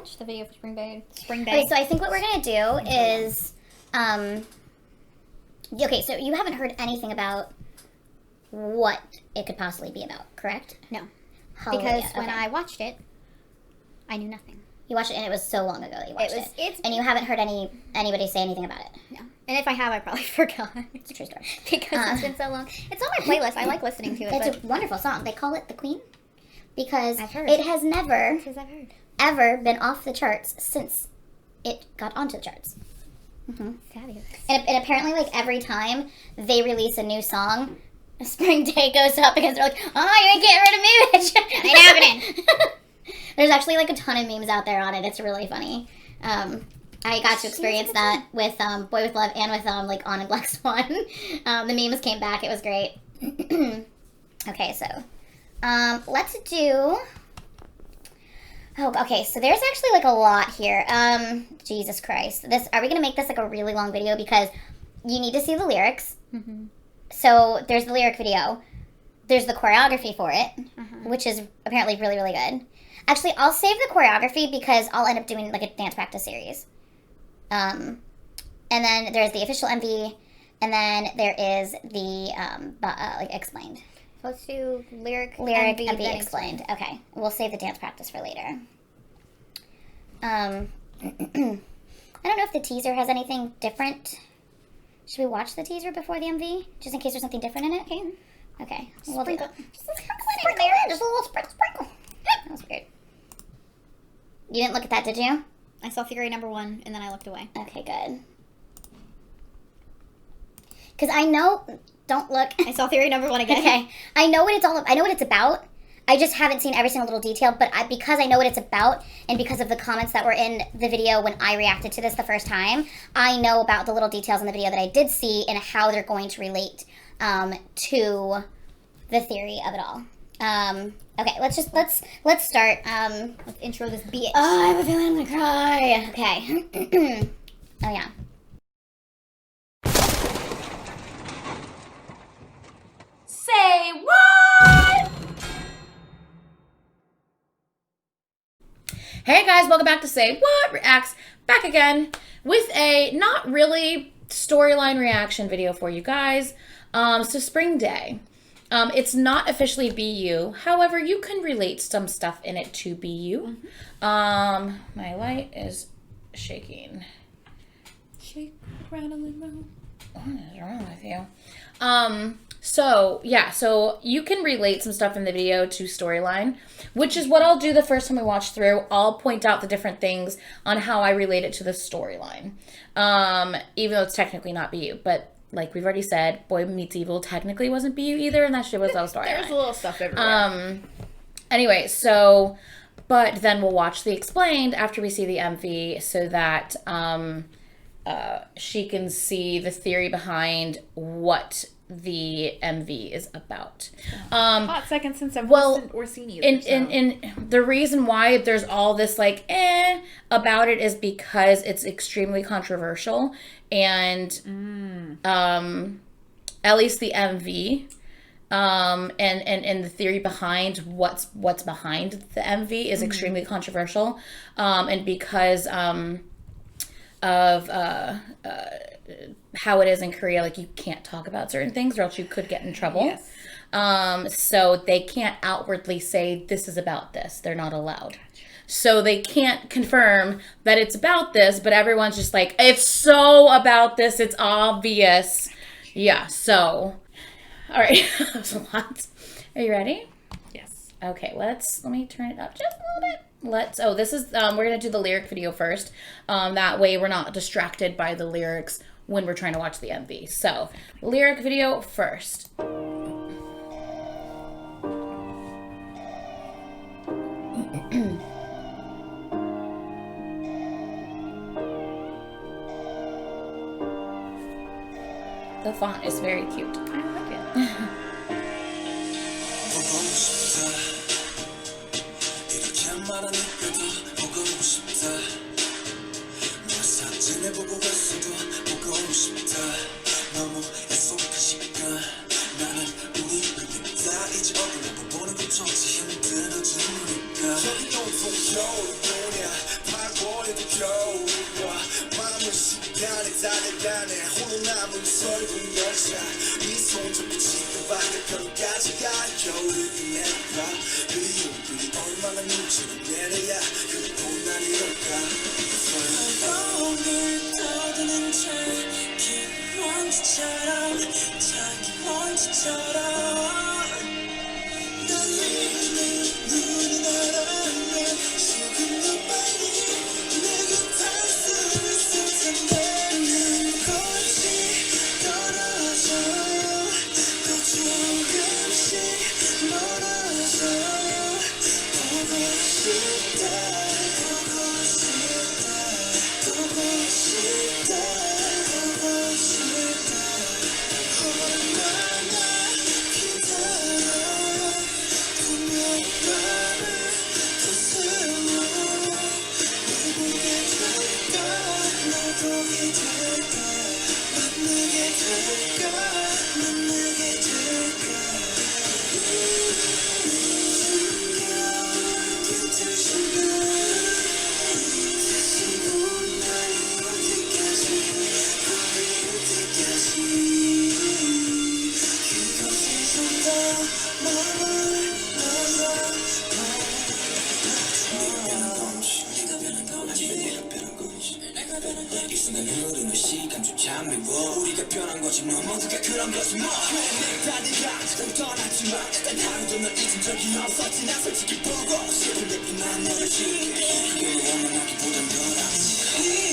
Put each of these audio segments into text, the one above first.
watch the video for Spring Bay. Okay, so I think what we're going to do is... okay, so you haven't heard anything about what it could possibly be about, correct? No. Hallelujah. Because when I watched it, I knew nothing. You watched it, and it was so long ago that you watched it. And you haven't heard anybody say anything about it? No. And if I have, I probably forgot. It's a true story. Because it's been so long. It's on my playlist. I like listening to it. It's a wonderful song. They call it The Queen because I've heard. It has never, Because I've heard. ever been off the charts since it got onto the charts. Mm-hmm. Fabulous. And apparently, like, every time they release a new song, Spring Day goes up because they're like, oh, you ain't getting rid of me, bitch. Ain't happening. There's actually, like, a ton of memes out there on it. It's really funny. I got to experience that with Boy With Love and with, like, On and Black Swan. The memes came back. It was great. Okay, so, let's do... Oh, okay, so there's actually, like, a lot here. Jesus Christ. Are we going to make this, like, a really long video? Because you need to see the lyrics. Mm-hmm. So, there's the lyric video. There's the choreography for it, which is apparently really, really good. Actually, I'll save the choreography because I'll end up doing, like, a dance practice series. And then there's the official MV, and then there is the, like, explained. So let's do lyric MV explained. Okay, we'll save the dance practice for later. I don't know if the teaser has anything different. Should we watch the teaser before the MV? Just in case there's something different in it? Okay. We'll do that. Just a little sprinkle. That was weird. You didn't look at that, did you? I saw Theory number 1, and then I looked away. Okay, good. Because I know... Don't look. I saw Theory number 1 again. Okay. I know what it's about. I just haven't seen every single little detail, but because I know what it's about, and because of the comments that were in the video when I reacted to this the first time, I know about the little details in the video that I did see and how they're going to relate to the theory of it all. Okay, let's start. Let's intro this bitch. Oh, I have a feeling I'm gonna cry. Okay. Oh yeah. Say what? Hey guys, welcome back to Say What Reacts, back again with a not really storyline reaction video for you guys. So Spring Day. It's not officially BU, however, you can relate some stuff in it to BU. My light is shaking. Shake, rattle, and roll. What is wrong with you? So yeah, so you can relate some stuff in the video to storyline, which is what I'll do the first time we watch through. I'll point out the different things on how I relate it to the storyline. Even though it's technically not BU, but like we've already said, Boy Meets Evil technically wasn't BU either, and that shit was all storyline. There's a little stuff everywhere. Anyway, so, but then we'll watch the explained after we see the MV so that she can see the theory behind what the MV is about. Hot second since I've listened or seen either. And the reason why there's all this like about it is because it's extremely controversial, and at least the MV and the theory behind what's behind the MV is extremely controversial, and because of how it is in Korea, like you can't talk about certain things or else you could get in trouble. Yes. So they can't outwardly say this is about this. They're not allowed. So they can't confirm that it's about this, but everyone's just like, it's so about this, it's obvious. Yeah, so all right. That was a lot. Are you ready? Yes. Okay, let me turn it up just a little bit. This is, we're going to do the lyric video first. That way we're not distracted by the lyrics when we're trying to watch the MV. So, lyric video first. The font is very cute. I like it.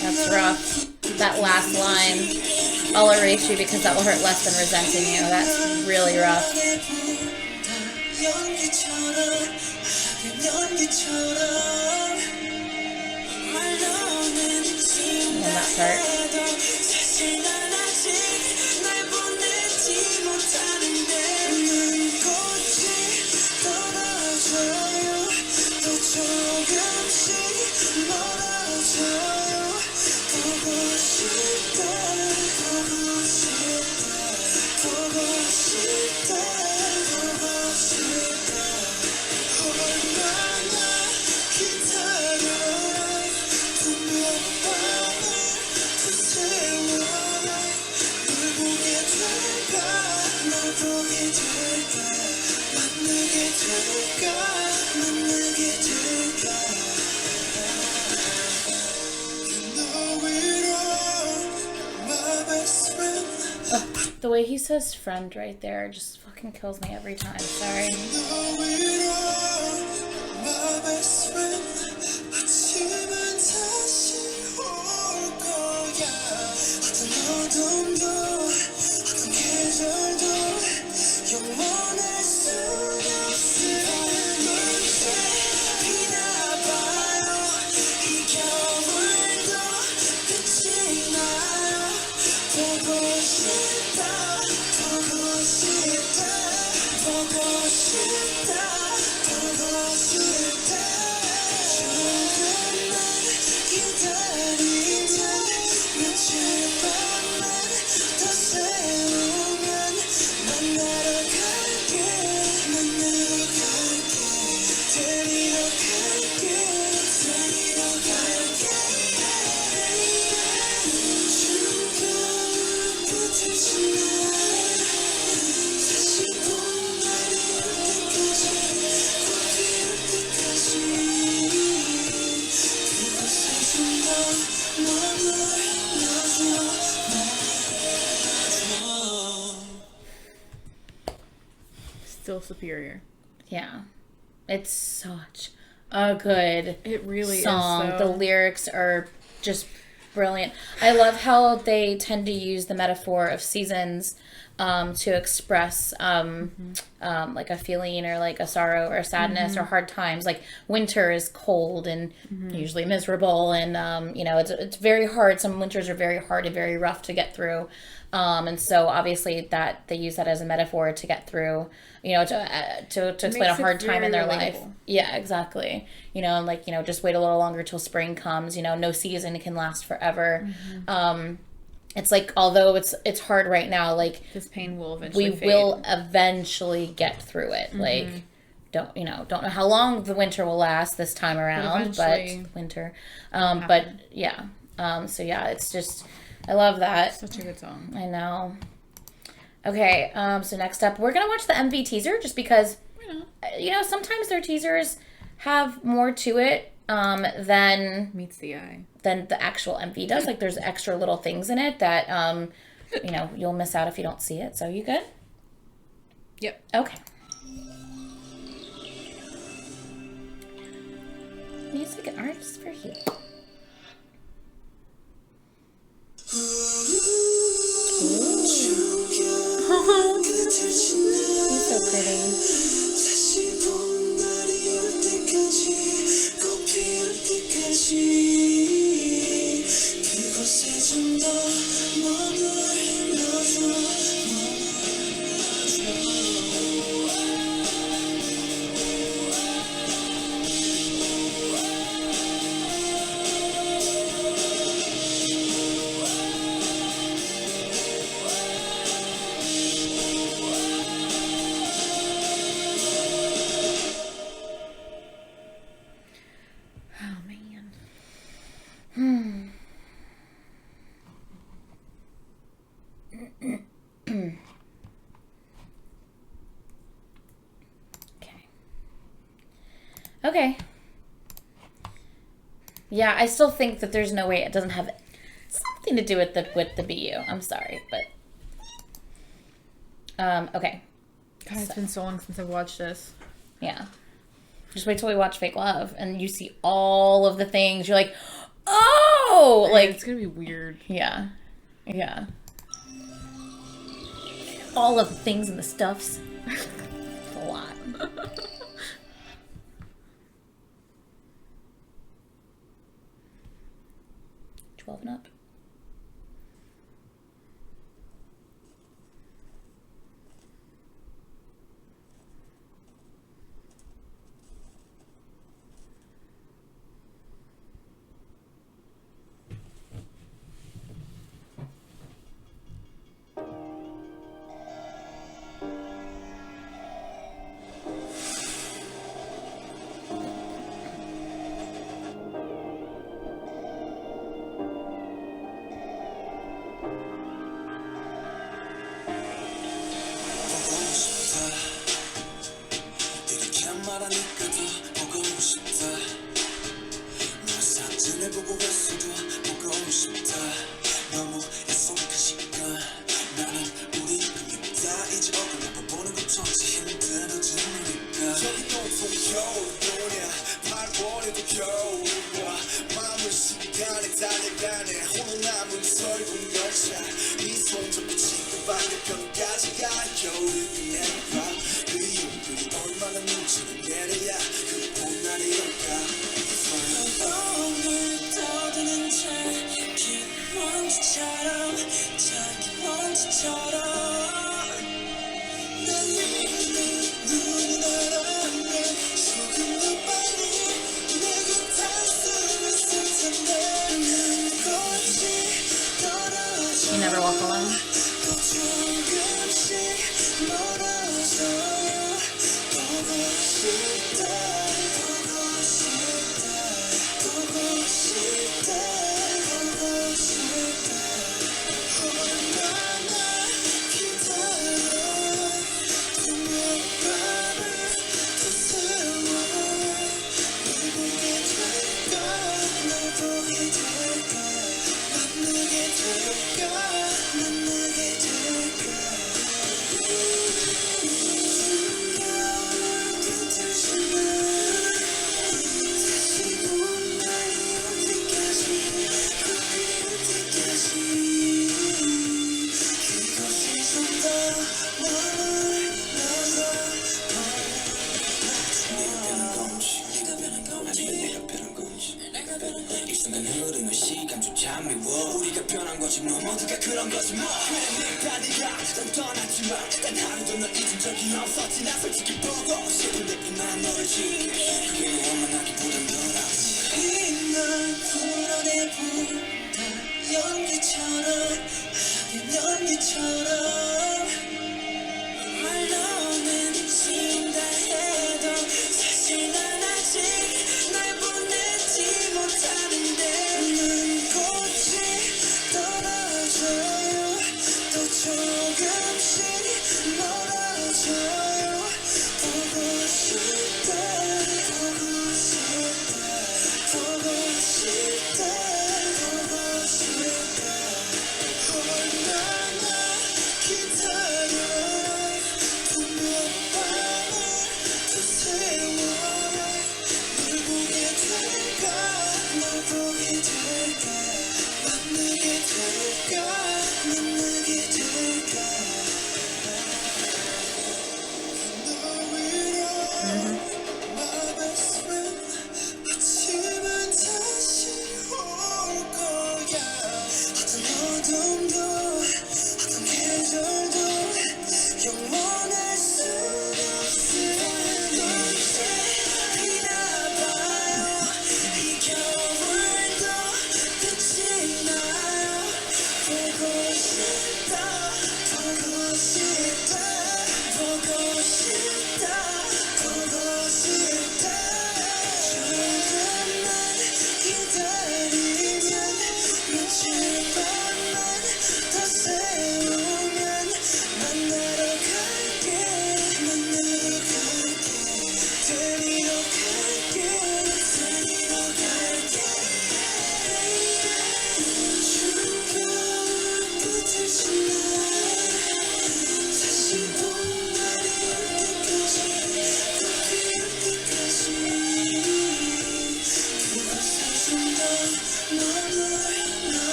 That's rough. That last line, I'll erase you because that will hurt less than resenting you. That's really rough. And that part. The way he says friend right there just fucking kills me every time. Sorry. Still superior. Yeah. It's such a good It really song. is. The lyrics are just brilliant. I love how they tend to use the metaphor of seasons to express like a feeling or like a sorrow or a sadness or hard times. Like winter is cold and usually miserable, and you know, it's very hard. Some winters are very hard and very rough to get through. And so obviously that they use that as a metaphor to get through, you know, to explain a hard time in their life. Yeah, exactly. You know, and like, you know, just wait a little longer till spring comes. You know, no season can last forever. It's like, although it's hard right now, like this pain will eventually fade. Will eventually get through it. Like, don't know how long the winter will last this time around, but winter. But yeah. So yeah, it's just I love that. Such a good song. I know. Okay, so next up, we're going to watch the MV teaser just because, you know, sometimes their teasers have more to it than... Meets the eye. Than the actual MV does. Like, there's extra little things in it that, you know, you'll miss out if you don't see it. So, you good? Yep. Okay. Music and art is for you. He's so pretty. Oh, man. Okay. Yeah, I still think that there's no way it doesn't have something to do with the BU. I'm sorry, but okay. God, it's been so long since I've watched this. Yeah. Just wait till we watch Fake Love and you see all of the things. You're like, oh, like it's gonna be weird. Yeah. Yeah. All of the things and the stuffs. It's a lot. 12 and up. You never walk alone.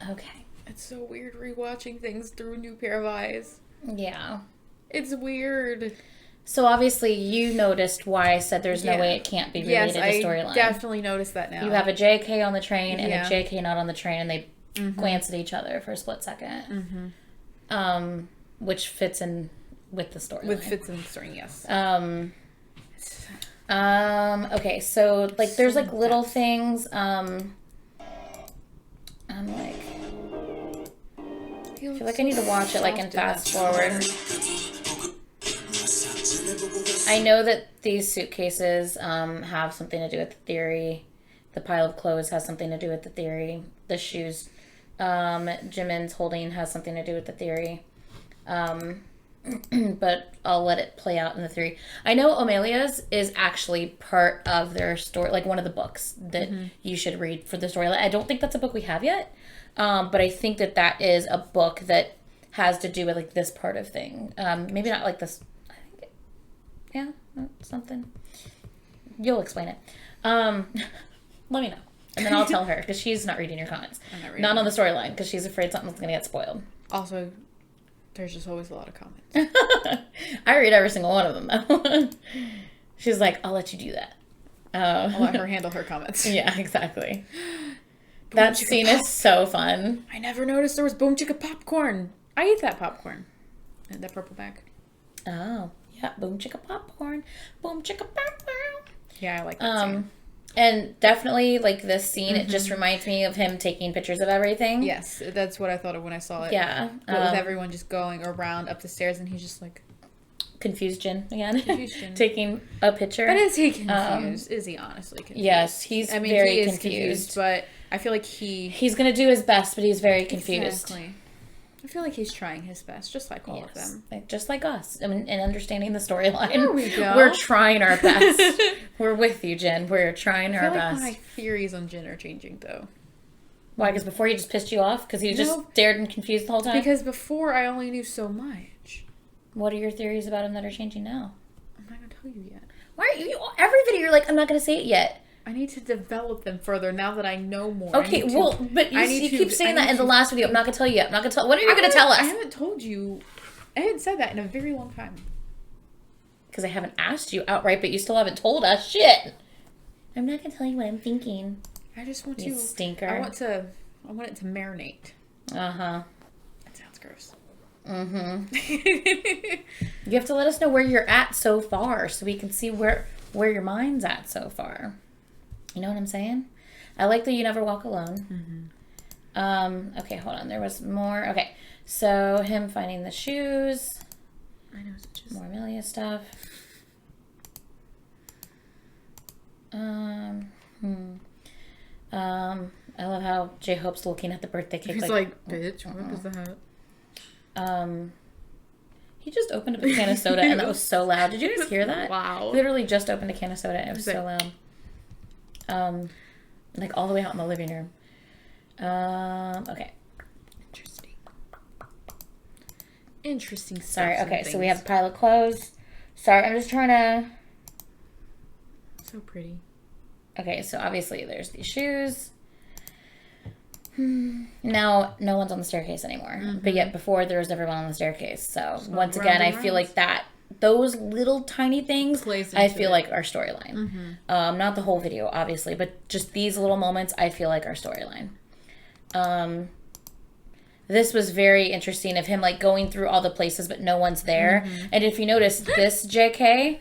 Okay. It's so weird rewatching things through a new pair of eyes. Yeah. It's weird. So obviously you noticed why I said there's no way it can't be related to storyline. I definitely noticed that now. You have a JK on the train and a JK not on the train, and they glance at each other for a split second. Which fits in with the storyline. Fits in the story, yes. Okay, so like there's like little things. I'm like, I feel like I need to watch it like in fast forward. I know that these suitcases have something to do with the theory. The pile of clothes has something to do with the theory. The shoes Jimin's holding has something to do with the theory. But I'll let it play out in the theory. I know Amelia's is actually part of their story, like one of the books that you should read for the story. I don't think that's a book we have yet, but I think that is a book that has to do with like this part of thing. Maybe not like this. Yeah, something. You'll explain it. Let me know. And then I'll tell her, because she's not reading your comments. Not on the storyline, because she's afraid something's going to get spoiled. Also, there's just always a lot of comments. I read every single one of them, though. She's like, I'll let you do that. I'll let her handle her comments. Yeah, exactly. That scene is so fun. I never noticed there was Boom Chicka popcorn. I ate that popcorn. And that purple bag. Oh. Yeah, boom chicka popcorn. Boom chicka popcorn. Yeah, I like that scene. And definitely, like, this scene, it just reminds me of him taking pictures of everything. Yes, that's what I thought of when I saw it. Yeah. But with everyone just going around up the stairs, and he's just like... Confused Jin again. Confused Jin. Taking a picture. But is he confused? Is he honestly confused? Yes, he's very confused. But I feel like he's going to do his best, but he's very confused. Exactly. I feel like he's trying his best, just like all of them. Like, just like us. I mean, in understanding the storyline. There we go. We're trying our best. We're with you, Jin. We're trying our best. My theories on Jin are changing, though. Why? Because before he just pissed you off? Because he just stared and confused the whole time? Because before I only knew so much. What are your theories about him that are changing now? I'm not going to tell you yet. Why are you... Every video you're like, I'm not going to say it yet. I need to develop them further now that I know more. Okay, but you keep saying that in the last video. I'm not going to tell you yet. I'm not going to tell... When are you going to tell us? I haven't told you. I haven't said that in a very long time. Because I haven't asked you outright, but you still haven't told us. Shit. I'm not going to tell you what I'm thinking. I just want you stinker. I want it to marinate. Uh-huh. That sounds gross. Mm-hmm. You have to let us know where you're at so far so we can see where your mind's at so far. You know what I'm saying? I like that you never walk alone. Okay, hold on. There was more. Okay, so him finding the shoes. I know it's just more Amelia stuff. love how J-Hope's looking at the birthday cake. He's like, bitch, what is that? He just opened up a can of soda and that was so loud. Did you guys hear that? Wow. He literally just opened a can of soda and it was so loud. Like all the way out in the living room. Okay. Interesting stuff. Sorry, okay, so we have a pile of clothes. Sorry, I'm just trying to... So pretty. Okay, so obviously there's these shoes. Now, no one's on the staircase anymore. But yet before, there was everyone on the staircase. So, once again, I feel like those little tiny things, I feel like our storyline. Not the whole video, obviously, but just these little moments, I feel like our storyline. This was very interesting of him, like, going through all the places, but no one's there. And if you notice, this JK...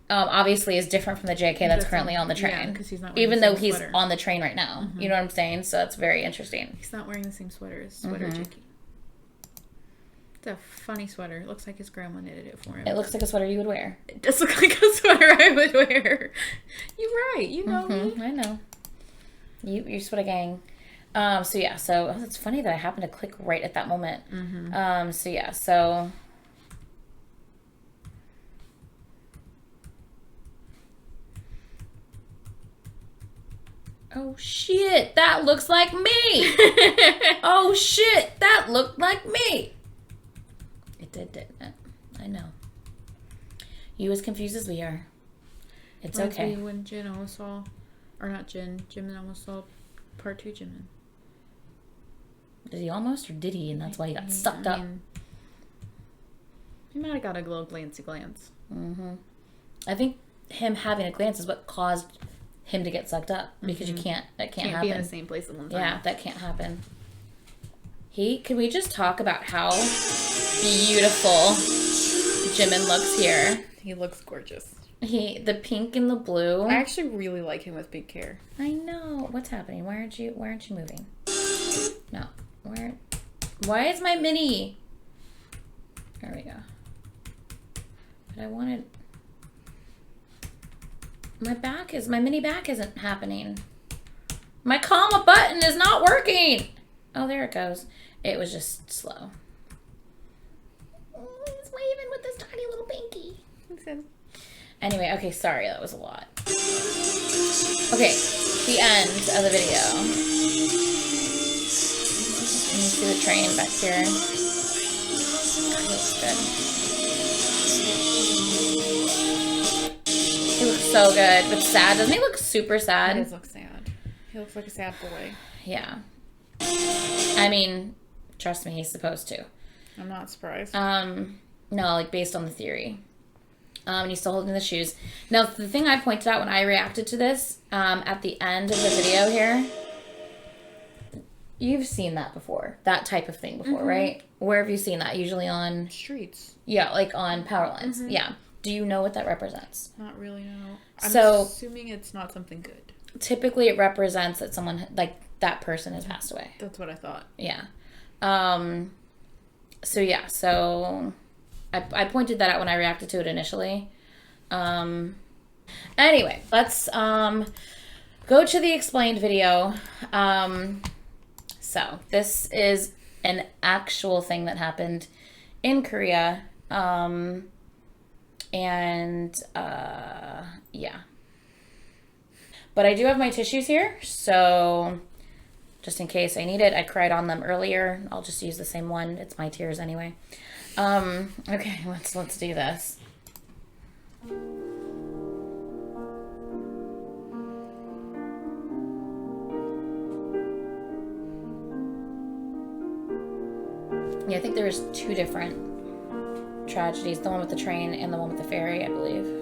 obviously is different from the JK that's currently on the train. Yeah, because he's not even though he's on the train right now. You know what I'm saying? So that's very interesting. He's not wearing the same sweater as JK. It's a funny sweater. It looks like his grandma knitted it for him. It looks like a sweater you would wear. It does look like a sweater I would wear. You're right. You know me. I know. You're sweater gang. So yeah, it's funny that I happened to click right at that moment. So yeah, so... Oh shit, that looks like me! Oh shit, that looked like me! It did, didn't it? I know. You as confused as we are. It's okay. When Jin almost saw, or not Jin, Jimin almost saw part 2 Jimin. Did he almost, or did he? And that's why he got sucked up. He might have got a little glancy glance. I think him having a glance is what caused him to get sucked up, because that can't happen. Be in the same place at one time. Yeah, that can't happen. Can we just talk about how beautiful Jimin looks here? He looks gorgeous. The pink and the blue. I actually really like him with pink hair. I know. What's happening? Why aren't you moving? No. Why is my mini? There we go. But I wanted... My mini back isn't happening. My comma button is not working. Oh, there it goes. It was just slow. He's waving with this tiny little pinky. Anyway, okay, sorry, that was a lot. Okay, the end of the video. And you see the train back here. That looks good. He looks so good, but sad. Doesn't he look super sad? He does look sad. He looks like a sad boy. Yeah. I mean, trust me, he's supposed to. I'm not surprised. No, like based on the theory. And he's still holding the shoes. Now, the thing I pointed out when I reacted to this, at the end of the video here, you've seen that before. That type of thing before, right? Where have you seen that? Usually on... streets. Yeah, like on power lines. Yeah. Do you know what that represents? Not really, no. I'm assuming it's not something good. Typically, it represents that someone, like, that person has passed away. That's what I thought. Yeah. So, yeah. So, I pointed that out when I reacted to it initially. Anyway, let's go to the explained video. So, this is an actual thing that happened in Korea. Yeah. But I do have my tissues here, so just in case I need it. I cried on them earlier. I'll just use the same one. It's my tears anyway. Okay, let's do this. Yeah, I think there was 2 different tragedies. The one with the train and the one with the ferry, I believe.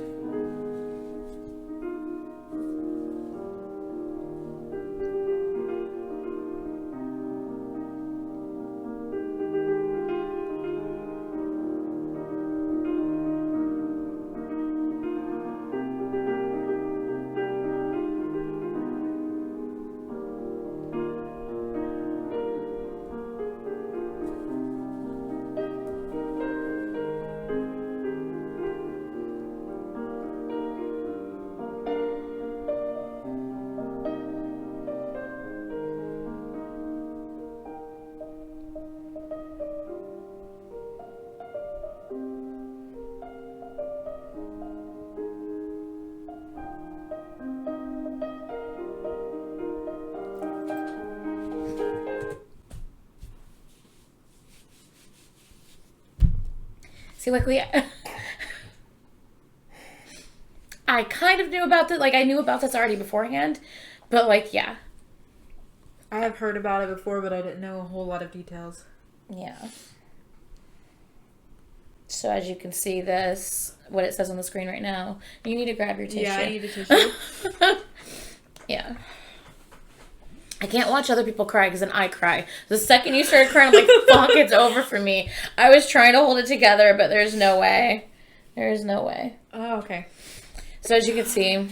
See, like I kind of knew about this. Like, I knew about this already beforehand. But, like, yeah. I have heard about it before, but I didn't know a whole lot of details. Yeah. So, as you can see this, what it says on the screen right now, you need to grab your tissue. Yeah, I need a tissue. Yeah. I can't watch other people cry because then I cry. The second you started crying, I'm like, fuck, it's over for me. I was trying to hold it together, but there's no way. There is no way. Oh, okay. So as you can see,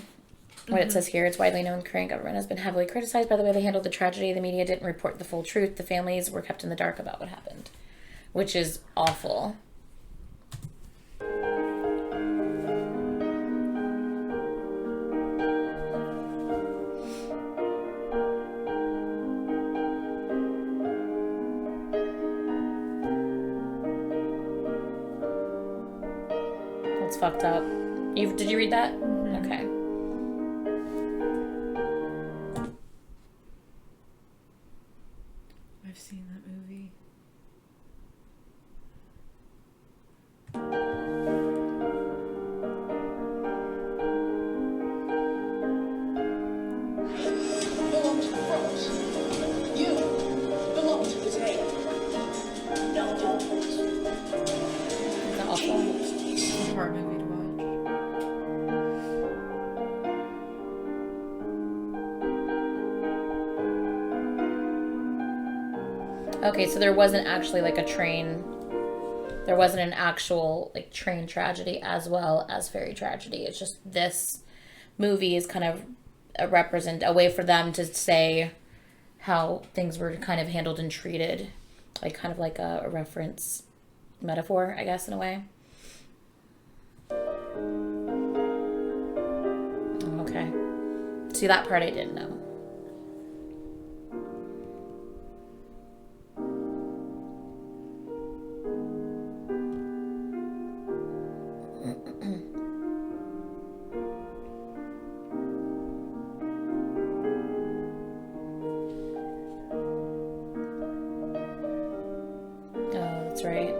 what it says here, it's widely known the Korean government has been heavily criticized by the way they handled the tragedy. The media didn't report the full truth. The families were kept in the dark about what happened, which is awful. It's fucked up. Did you read that? Mm-hmm. Okay. I've seen that movie. Belong to the frogs. You belong to the tail. No, don't. Is that awful? It's a hard movie to watch. Okay, so there wasn't actually like a train. There wasn't an actual like train tragedy as well as ferry tragedy. It's just this movie is kind of a way for them to say how things were kind of handled and treated, like kind of like a reference metaphor, I guess, in a way. Okay. See, that part I didn't know. Oh, that's right.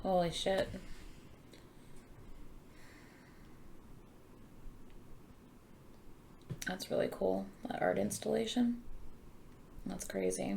Holy shit. That's really cool. That art installation. That's crazy.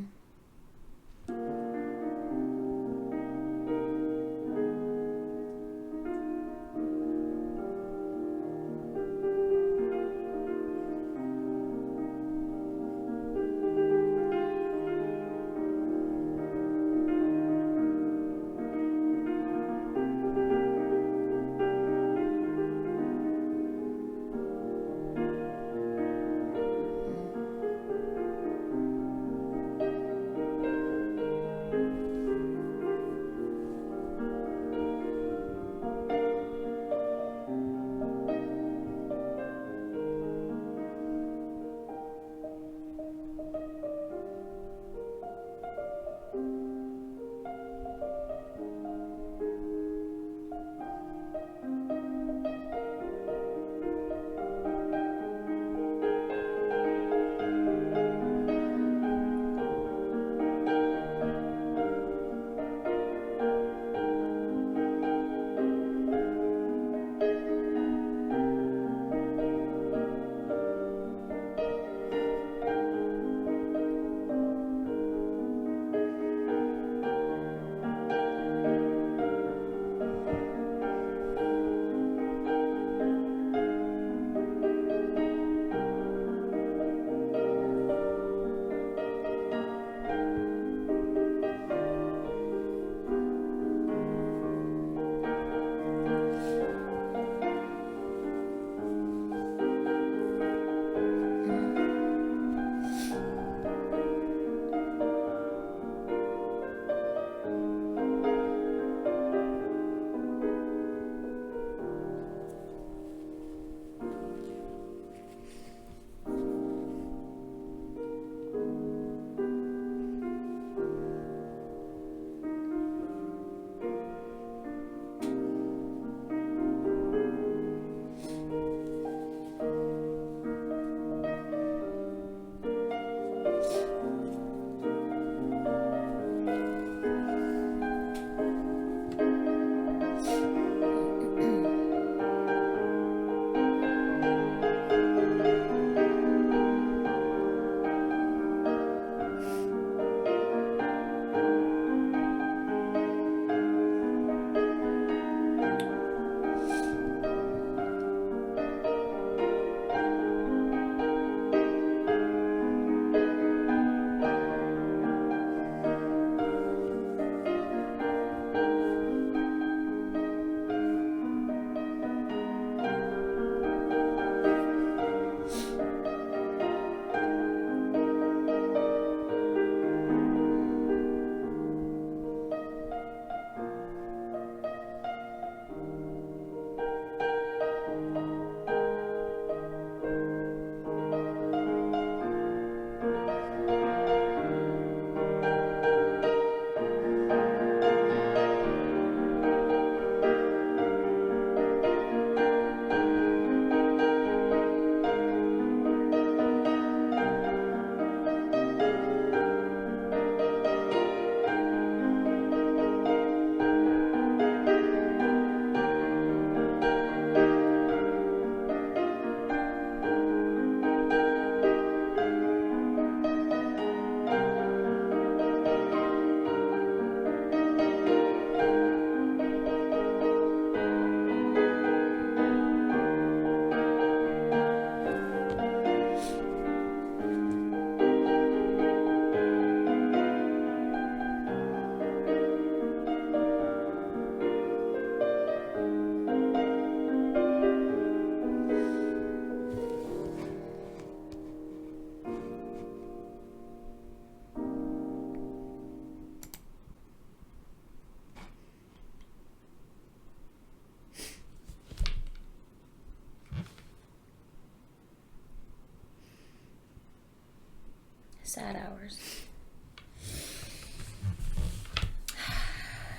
Sad hours.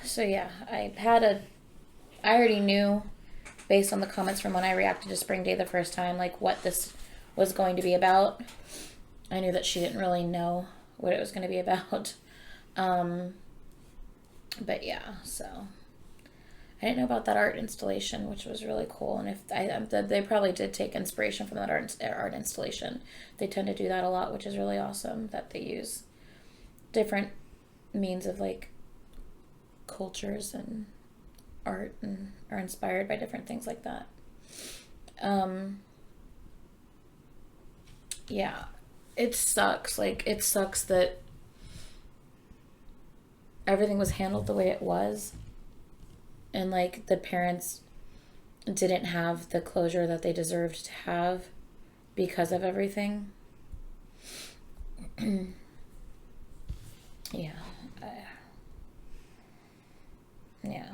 So yeah, I already knew based on the comments from when I reacted to Spring Day the first time, like what this was going to be about. I knew that she didn't really know what it was going to be about. But yeah, so I didn't know about that art installation, which was really cool. And they probably did take inspiration from that art installation. They tend to do that a lot, which is really awesome. That they use different means of like cultures and art and are inspired by different things like that. Yeah, it sucks. Like, it sucks that everything was handled the way it was, and like the parents didn't have the closure that they deserved to have because of everything. Yeah. Yeah.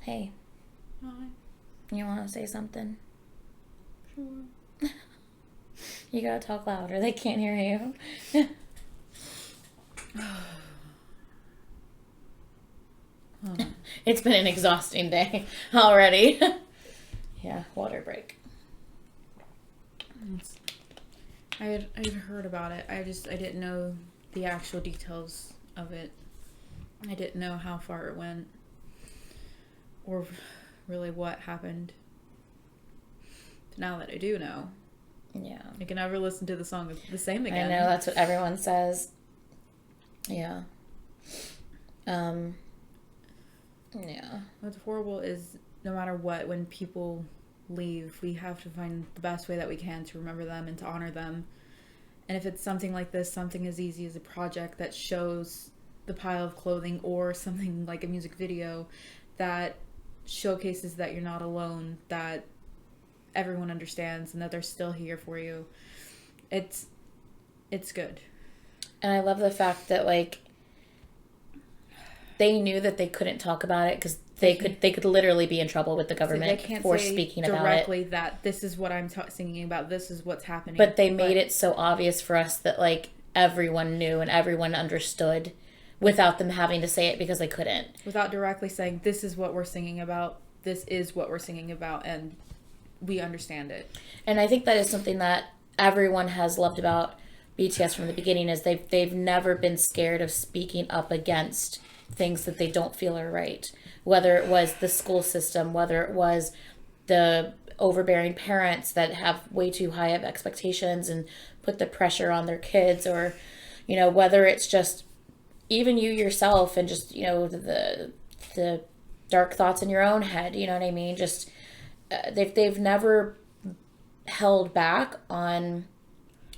Hey, Hi. you want to say something? Sure. You gotta talk louder. They can't hear you. It's been an exhausting day already. Yeah, water break. I had heard about it. I didn't know the actual details of it. I didn't know how far it went, or really what happened. But now that I do know, Yeah. I can never listen to the song the same again. I know, that's what everyone says. Yeah. Yeah. What's horrible is no matter what, when people leave, we have to find the best way that we can to remember them and to honor them. And if it's something like this, something as easy as a project that shows the pile of clothing, or something like a music video that showcases that you're not alone, that everyone understands, and that they're still here for you, it's good. And I love the fact that, like, they knew that they couldn't talk about it because they could literally be in trouble with the government for speaking about it directly that this is what I'm singing about, this is what's happening. But they made it so obvious for us that, like, everyone knew and everyone understood without them having to say it because they couldn't. Without directly saying, this is what we're singing about, this is what we're singing about, and we understand it. And I think that is something that everyone has loved about BTS from the beginning, is they've never been scared of speaking up against things that they don't feel are right. Whether it was the school system, whether it was the overbearing parents that have way too high of expectations and put the pressure on their kids, or, you know, whether it's just even you yourself and just, you know, the dark thoughts in your own head, you know what I mean? Just they've never held back on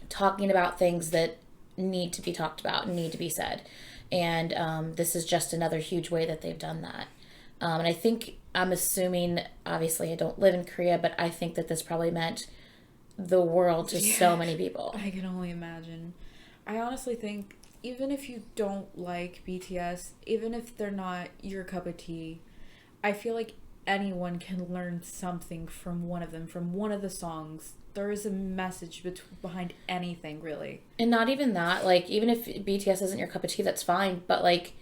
talking about things that need to be talked about and need to be said. And this is just another huge way that they've done that. And I think, I'm assuming, obviously I don't live in Korea, but I think that this probably meant the world to so many people. I can only imagine. I honestly think, even if you don't like BTS, even if they're not your cup of tea, I feel like anyone can learn something from one of them, from one of the songs. There is a message behind anything, really. And not even that, like, even if BTS isn't your cup of tea, that's fine, but, like,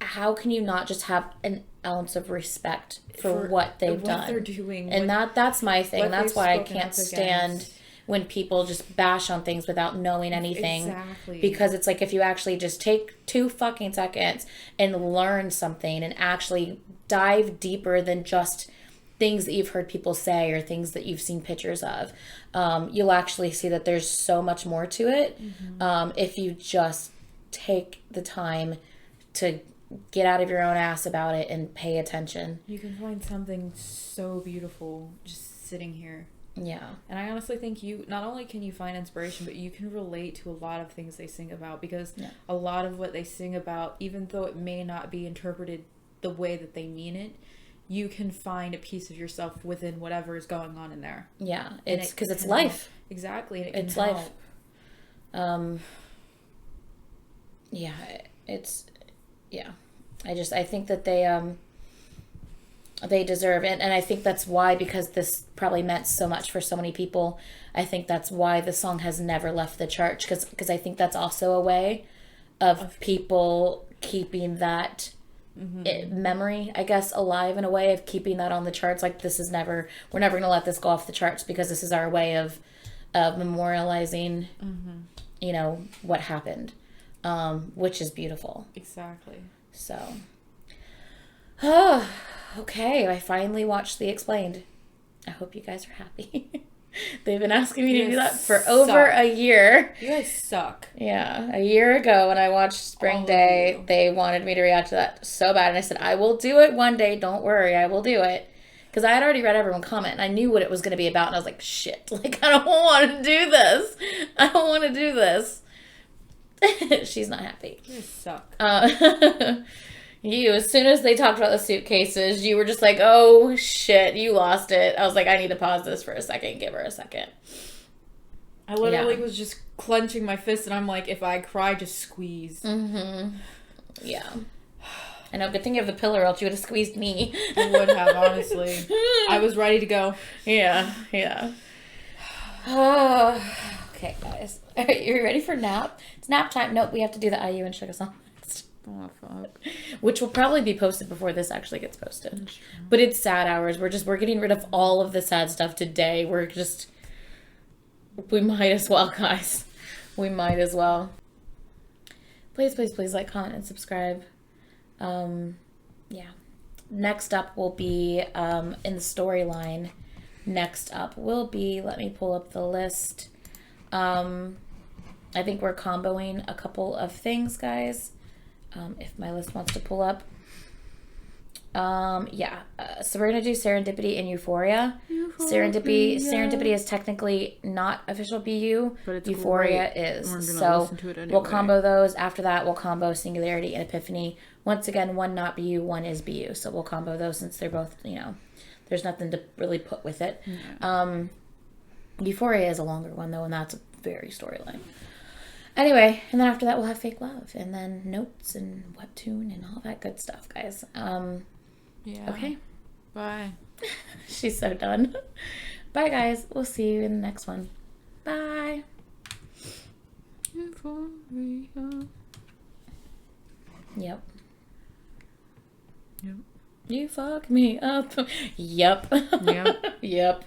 how can you not just have an ounce of respect for what they've done? What they're doing. And that's my thing. That's why I can't stand when people just bash on things without knowing anything. Exactly. Because it's like, if you actually just take 2 fucking seconds and learn something and actually dive deeper than just things that you've heard people say or things that you've seen pictures of, you'll actually see that there's so much more to it. If you just take the time to get out of your own ass about it and pay attention. You can find something so beautiful just sitting here. Yeah. And I honestly think not only can you find inspiration, but you can relate to a lot of things they sing about, because a lot of what they sing about, even though it may not be interpreted the way that they mean it, you can find a piece of yourself within whatever is going on in there. Yeah. It's because it's life. Exactly. And it's life. Yeah. I think that they deserve it. And I think that's why, because this probably meant so much for so many people, I think that's why the song has never left the charts. Because I think that's also a way of people keeping that memory, I guess, alive, in a way of keeping that on the charts. Like, we're never going to let this go off the charts, because this is our way of memorializing, you know, what happened, which is beautiful. Exactly. So, Oh, okay. I finally watched The Explained. I hope you guys are happy. They've been asking me to do that for over a year. You guys suck. Yeah, a year ago when I watched Spring Day, they wanted me to react to that so bad. And I said, I will do it one day. Don't worry. I will do it. Because I had already read everyone comment. And I knew what it was going to be about. And I was like, shit. Like, I don't want to do this. I don't want to do this. She's not happy. You suck. You, as soon as they talked about the suitcases, you were just like, oh, shit, you lost it. I was like, I need to pause this for a second. Give her a second. I literally was just clenching my fist, and I'm like, if I cry, just squeeze. Mm-hmm. Yeah. I know, good thing you have the pillow, or else you would have squeezed me. I would have, honestly. I was ready to go. Yeah, yeah. Oh, okay, guys. All right, you ready for nap? It's nap time. Nope, we have to do the IU and Sugar song next. Oh, fuck. Which will probably be posted before this actually gets posted. But it's sad hours. We're getting rid of all of the sad stuff today. We might as well, guys. We might as well. Please, please, please like, comment, and subscribe. Yeah. Next up will be in the storyline. Next up will be, let me pull up the list. I think we're comboing a couple of things, guys. If my list wants to pull up. Yeah. So we're going to do Serendipity and Euphoria. Serendipity is technically not official BU. But it's Euphoria great. is. We're gonna So listen to it anyway. we'll combo those. After that, we'll combo Singularity and Epiphany. Once again, one not BU, one is BU. So we'll combo those since they're both, there's nothing to really put with it. Yeah. Euphoria is a longer one, though, and that's a very storyline. Anyway, and then after that, we'll have Fake Love, and then Notes and Webtoon and all that good stuff, guys. Yeah. Okay. Bye. She's so done. Bye, guys. We'll see you in the next one. Bye. Euphoria. Yep. Yep. You fuck me up. Yep. Yep. Yep.